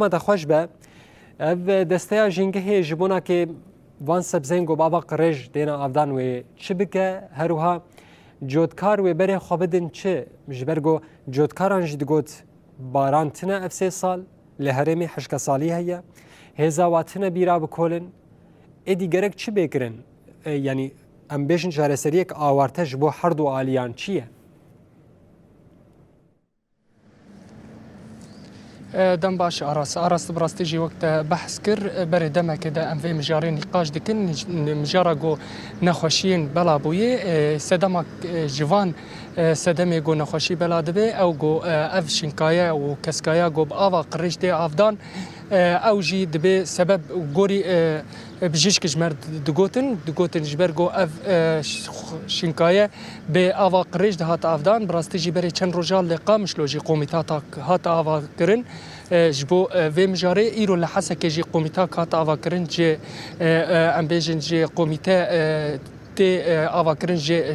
ما دخوش به دسته جنگه جبونا که وان سبزنگ و بابا قرج دینا افدان و چه بکه هروها جودکار و بره خوابدن چه جبرگو جودکاران جدگوت باران تنه افسه سال لهرمی حشک سالی هیا هزا واتنه بیرا بکولن ادی گرک چه بکرن یعنی ام بیشن جارسری یک آوارتش بو هر دو آلیان چیه؟ دم باش أراس براستي جي وقت بحث كر بري دم كده أم في مجارين نقاش دكن مجارا جو نخوشين بلا بويه سدما جوان سدمي جو نخوشي بلا دبي أو جو أف شنكايا وكسكايا جو بآوا قريش دي أفدان أو جي دبي سبب جوري بجيش كجمر دقوتن جبرجو اف شنكايه بآوا قريش دهات افدان براستي جي بري چند روجال لقا مش لوجي قوميتات هات آوا كرن جبو في مجاري ايرو لحسك جي قوميتات هات آوا كرن جي ام بيجن جي قوميتا آوا کرن جه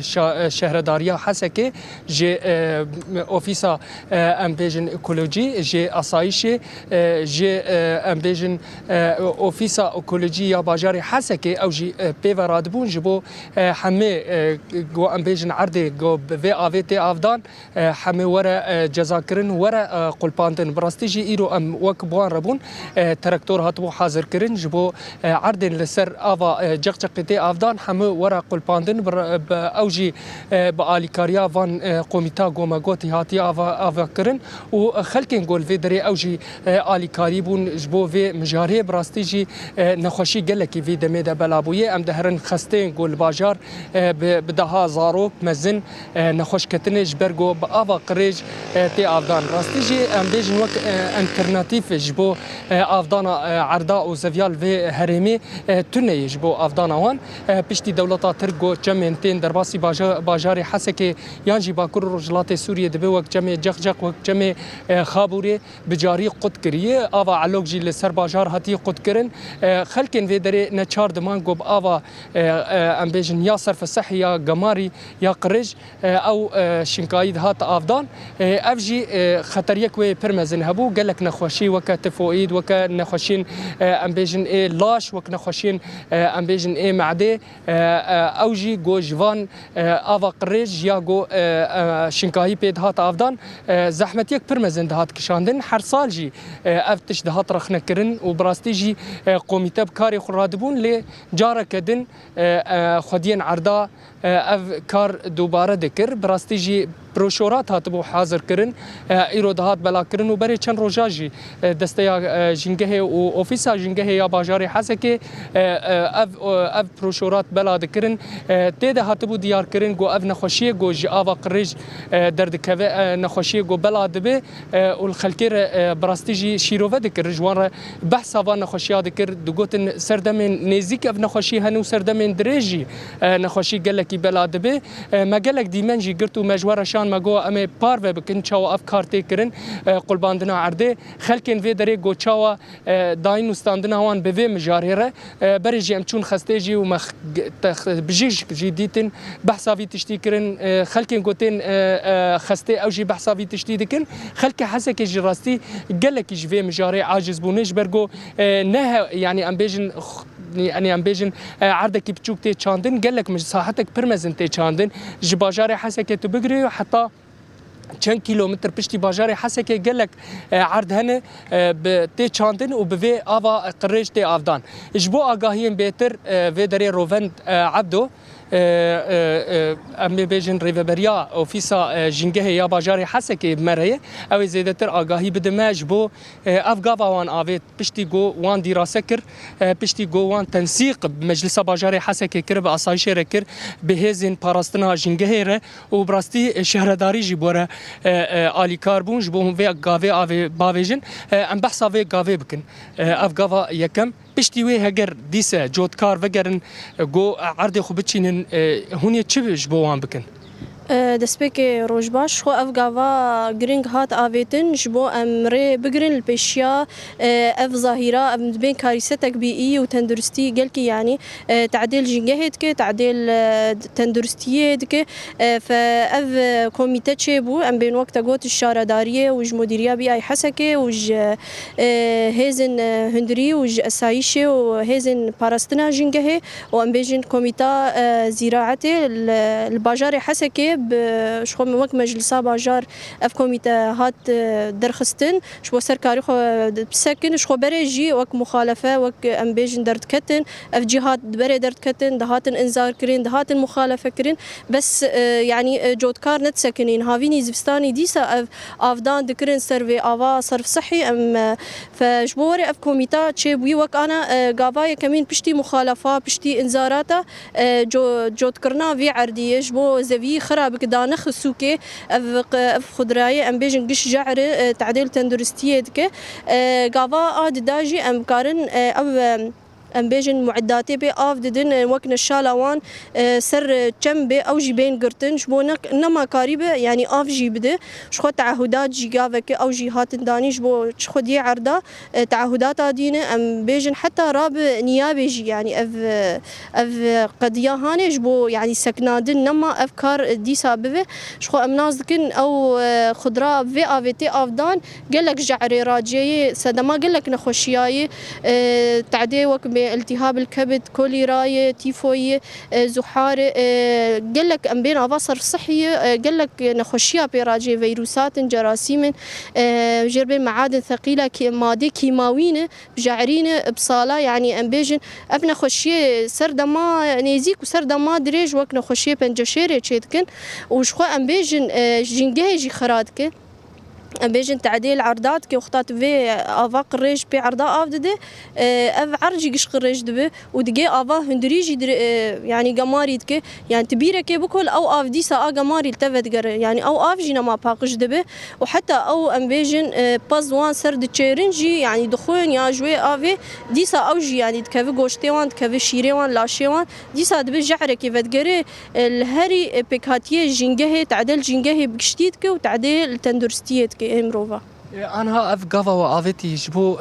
شهرداریا حسکه جه اوفیسا ام بیژن اکولوژی جه آسایش جه ام بیژن اوفیسا اکولوژی یا باجار حسکه او جه پیوراد بون جبو همه گو ام بیژن عرضه گو و آویت آفدان همه ورا جزا کرن ورا قلپاندن براستی جه ایرو ام وک بوان ربون ترکتور هاتبو حاضر کرن جبو عرضه لسر آوا جقجقتی آفدان همه ورا قلپاندن اوجی با آلیکاریا وان قومیتا گومگوتی هاتی آوا کرن و خلکن گل وی دری اوجی آلیکاری بون جبو وی مجاری براستی جی نخوشی گلکی وی دمی ده بلابویه ام دهرن خستین گل باجار بدها زاروک مزن نخوش کتن جبرگو با آوا قریج تی آفدان راستی جی ام بیجن وک انترناتیف جبو آفدان عردا و زویال وی هرمی تونه جبو آفدان وان پشتی دولتا ترگو جمع تین در باسی باجار حسکه یانجی باکور رجلات سوریه دبی وک جمع جق وک جمع خابوری بجاری قد کریه آوا علوک جی لسر باجار هاتی قد کرن خلکن وی دری نچار دمان گوب آوا ام بیجن یا صرف صحی یا گماری یا قرج او شنکاید هات آفدان افجی خطریک وی پرمزن هبو گلک نخوشی وک تفوئید وک نخوشین ام بیجن لاش وک نخوشین ام بیجن معده اوجی گو جوان آوا قریج یا گو شنکاهی پید هات آفدان زحمت یک پرمزن دهات کشاندن هر سال جی افتش دهات رخنه کرن و براستی جی قومیته بکاری خورادبون لی جاره کدن خودین عردا اف کار دوباره دکر براستی جی بروشورات هاتبو حاضر کرن ایرو دهات بلا کرن و بری چند روزا جی دسته جنگه و اوفیسا جنگه یا باجار حسکه اف بروشورات بلا دکرن تیده هاتبو دیار کرن گو اف نخوشی گو جی آوا قریج درد که نخوشی گو بلا دبه و الخلکیر براستی جی شیروه دکر جوان بحث آوا نخوشی دکر دگوتن سردمین نزیک اف نخوشی هنو سردمین دریجی نخوشی گلکی بلا دبه ما گلک دیمن جی گرتو مجوار مگو امی پارو بکن چاو افکار تکرن قلباندنا عرده خلکن وی دری گو چاو داین استاندنا وان به وی مجاریره بری جی ام چون خسته جی و بجیش جی دیتن بحثاوی تشتی کرن خلکن گوتن خسته او جی بحثاوی تشتی دکن خلک حسک جی راستی گلک جی وی مجاری عاجز بونش برگو نه یعنی ام بیجن يعني ام بيجن عردك بتشوك تي تشاندن قال لك مساحتك برمزن تي تشاندن جباجاري حسكه تبقري حتى چند کیلومتر پشتی باجار حسکه گلک عرض هنه بتی چاندن و به آوا قریش تی آفدان جبو آگاهیم بهتر و دری روند عبدو ام بیجن ریوبریا اوفیسا جنگه یا باجار حسکه مره او زیادتر آگاهی بدمه جبو افغاوا وان آوید پشتی گو وان دراسه کر پشتی گو وان تنسیق مجلس باجار حسکه کر به آسایش رکر به هزین پاراستنا جنگه ره و براستی شهرداری جبوره آلیکار بون جبو هم وی گاوی آوی باویجن ام بحث آوی گاوی بکن افغاوا یکم پشتی وی هگر دیسه جودکار وگرن گو عرض خوب چینن هونی چی جبو وان بکن دەستپێک ڕۆژ باش خۆ ئەف گاوا گرنگ هات ئاوێتن ji bo em rê bigirin li pêşiya ev zahîra em dibên karîsetek bîî û tenduristî gelkî yanî tedêl jîngehê dike tedêl tenduristiyê dike ev komîte çêbû em bên wek te got şaredariyê û ji mudîriya bî Hesekê û ji hêzên hundirî û ji esayîşê û hêzên parastina jîngehê û em bêjin komîta zîraetê li bajarê Hesekê ji xwe wek meclisa bajar ev komîte hat derxistin ji bo serkarî xwe bisekin ji xwe berê jî wek muxalefe wek em bêjin derdketin ev cî hat berê derdketin dihatin inzar kirin dihatin muxalefe kirin bes yanî cotkar nedsekinîn havînî zivistanî dîsa ev avdan dikirin ser vê ava serf sihî em ji bo werê ev komîta çêbûyî wek ana gavayê kemîn piştî muxalefa piştî inzarata cotkirina vê erdiyê ji bo zevî خرابك دانخ سوكي اف خضرايه ام بيجن قش جعر تعديل تندرستيه دك غافا اد داجي ام كارن او ام بيجن معداتي بي اف ددن وكن الشالاوان سر جنبي او جيبين قرتن شبونك انما قريبه يعني اف جي بده شخو تعهدات جي غافك او جهات داني شبو شخو دي عرضه تعهدات دينه ام بيجن حتى راب نيابي جي يعني اف قضيه هاني شبو يعني سكنادن نما افكار دي سببه شخو امناز دكن او خضراء في افيتي افدان قال لك جعري راجي سدما قال لك نخوشياي تعدي وك التهاب الكبد كوليراي تيفوي زحار قال لك ام بين افاصر صحيه قال لك نخوشيا بيراجي فيروسات جراثيم جربين معادن ثقيله ماده كيماويه بجعرين بصاله يعني ام بيجن ابنا خوشيه سردما نيزيك وسردما دريج وك نخوشيه بنجشيري تشيدكن وشخو ام بيجن جنجهي خرادك بيجن تعديل عرضات كي وقتات في افاق الريج بي عرضا افدده اف عرجي قشق الريج دبه ودقي افا هندريجي يعني قماري دك يعني تبيره كي بكل او اف ديسا قماري التفت قر يعني او اف جينا ما باقش دبه وحتى او ام بيجن بازوان سرد تشيرنجي يعني دخون يا جوي افي ديسا او جي يعني دكف غوشتيوان دكف شيريوان لاشيوان ديسا دبه جعره كي فتقري الهري بيكاتيه جينجهي تعدل جينجهي بقشتيدك وتعديل تندرستيتك امروفا آنها اف گاوا و آویتی جبو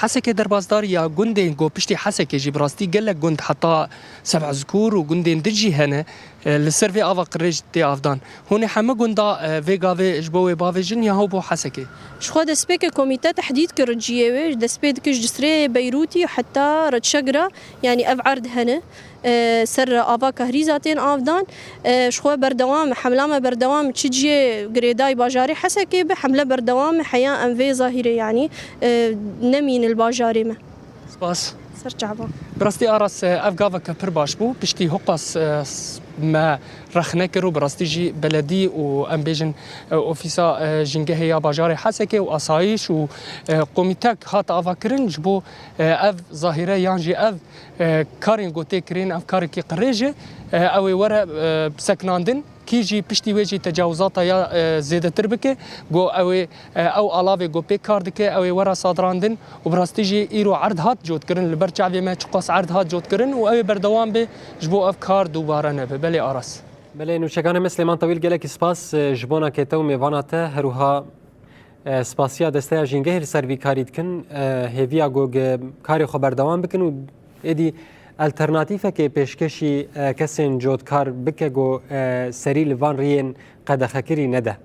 حسک دربازدار یا گندین گو پشتی حسک جبراستی گلک گند حتی 7 ذکور و گندین دجی هنه لسر في آوا قريج تي أفدان هون حما قندا في قاوي جبوي باوي جن يا هو بو حسكي شخوا دسبيك كوميتا تحديد كرجيوي دسبيك جسري بيروتي حتى رتشقرة يعني أبعرض هنا سر آوا كهريزاتين أفدان شخوا بردوام حملة بردوام تشجي قريداي باجاري حسكي بحملة بردوام حياة أنفي ظاهري يعني نمين الباجاري ما سباس سرچعبا براستی آراس افگاوا کپر باش بو پشتی حقاس ما رخنه کرو براستی جی بلدی و ام بیجن اوفیسا جنگه یا باجار حسکه و اسایش و قومیتک هات آوا کرن جبو اف ظاهره یانجی اف کارین گوته کرین اف کاری کی قریجه اوی ورا بسکناندن کیجی پشتی ویجی تجاوزات یا زیاده تر بکه گو او علاوه گو پی کار دکه او ورا صادراندن و براستی جی ایرو عرض هات جوت کرن لبر چاوی ما چقاس عرض هات جوت کرن و او بردوام به جبو افکار دوباره نه بله آراس بله نوشگان مسلمان طویل گلک سپاس جبونا کتو میواناته هروها سپاسیا دسته جنگه سروی کارید کن هیویا گو کاری خبر دوام بکن و ادی الترناتیفه که پیشکشی کسین جودکار بکه گو سری لوان رین قد خکری نده